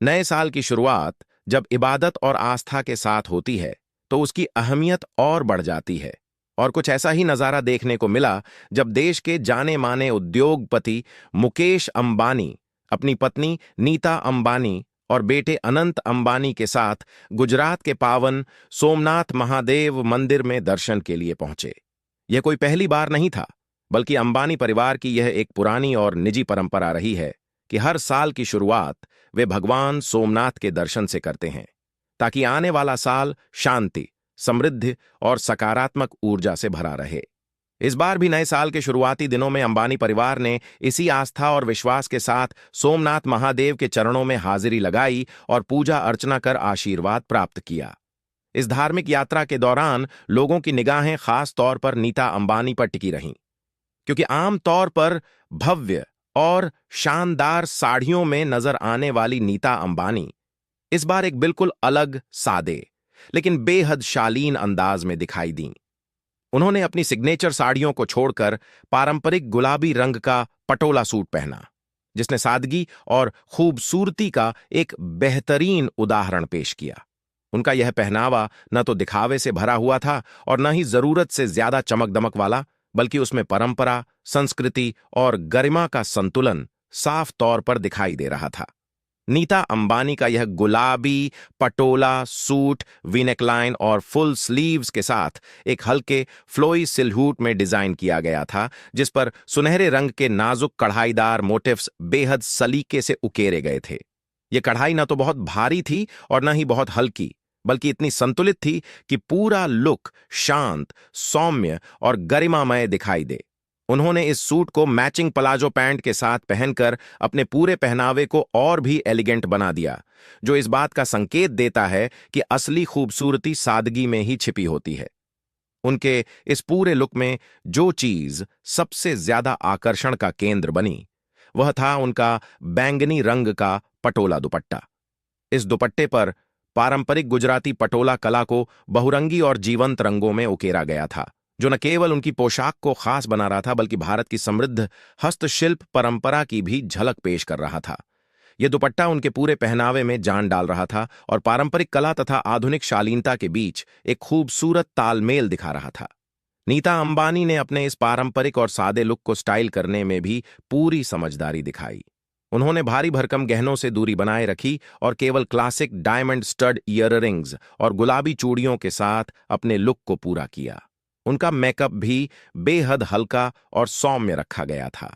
नए साल की शुरुआत जब इबादत और आस्था के साथ होती है तो उसकी अहमियत और बढ़ जाती है। और कुछ ऐसा ही नजारा देखने को मिला जब देश के जाने माने उद्योगपति मुकेश अंबानी अपनी पत्नी नीता अंबानी और बेटे अनंत अंबानी के साथ गुजरात के पावन सोमनाथ महादेव मंदिर में दर्शन के लिए पहुंचे। यह कोई पहली बार नहीं था, बल्कि अंबानी परिवार की यह एक पुरानी और निजी परंपरा रही है कि हर साल की शुरुआत वे भगवान सोमनाथ के दर्शन से करते हैं, ताकि आने वाला साल शांति, समृद्धि और सकारात्मक ऊर्जा से भरा रहे। इस बार भी नए साल के शुरुआती दिनों में अंबानी परिवार ने इसी आस्था और विश्वास के साथ सोमनाथ महादेव के चरणों में हाजिरी लगाई और पूजा अर्चना कर आशीर्वाद प्राप्त किया। इस धार्मिक यात्रा के दौरान लोगों की निगाहें खास तौर पर नीता अंबानी पर टिकी रहीं, क्योंकि आम तौर पर भव्य और शानदार साड़ियों में नजर आने वाली नीता अंबानी इस बार एक बिल्कुल अलग, सादे लेकिन बेहद शालीन अंदाज में दिखाई दीं। उन्होंने अपनी सिग्नेचर साड़ियों को छोड़कर पारंपरिक गुलाबी रंग का पटोला सूट पहना, जिसने सादगी और खूबसूरती का एक बेहतरीन उदाहरण पेश किया। उनका यह पहनावा न तो दिखावे से भरा हुआ था और न ही जरूरत से ज्यादा चमक दमक वाला, बल्कि उसमें परंपरा, संस्कृति और गरिमा का संतुलन साफ तौर पर दिखाई दे रहा था। नीता अंबानी का यह गुलाबी पटोला सूट वीनेकलाइन और फुल स्लीव्स के साथ एक हल्के फ्लोई सिल्हूट में डिजाइन किया गया था, जिस पर सुनहरे रंग के नाजुक कढ़ाईदार मोटिफ्स बेहद सलीके से उकेरे गए थे। यह कढ़ाई न तो बहुत भारी थी और न ही बहुत हल्की, बल्कि इतनी संतुलित थी कि पूरा लुक शांत, सौम्य और गरिमामय दिखाई दे। उन्होंने इस सूट को मैचिंग प्लाजो पैंट के साथ पहनकर अपने पूरे पहनावे को और भी एलिगेंट बना दिया, जो इस बात का संकेत देता है कि असली खूबसूरती सादगी में ही छिपी होती है। उनके इस पूरे लुक में जो चीज सबसे ज्यादा आकर्षण का केंद्र बनी, वह था उनका बैंगनी रंग का पटोला दुपट्टा। इस दुपट्टे पर पारंपरिक गुजराती पटोला कला को बहुरंगी और जीवंत रंगों में उकेरा गया था, जो न केवल उनकी पोशाक को खास बना रहा था, बल्कि भारत की समृद्ध हस्तशिल्प परंपरा की भी झलक पेश कर रहा था। यह दुपट्टा उनके पूरे पहनावे में जान डाल रहा था और पारंपरिक कला तथा आधुनिक शालीनता के बीच एक खूबसूरत तालमेल दिखा रहा था। नीता अंबानी ने अपने इस पारंपरिक और सादे लुक को स्टाइल करने में भी पूरी समझदारी दिखाई। उन्होंने भारी भरकम गहनों से दूरी बनाए रखी और केवल क्लासिक डायमंड स्टड ईयररिंग्स और गुलाबी चूड़ियों के साथ अपने लुक को पूरा किया। उनका मेकअप भी बेहद हल्का और सौम्य रखा गया था,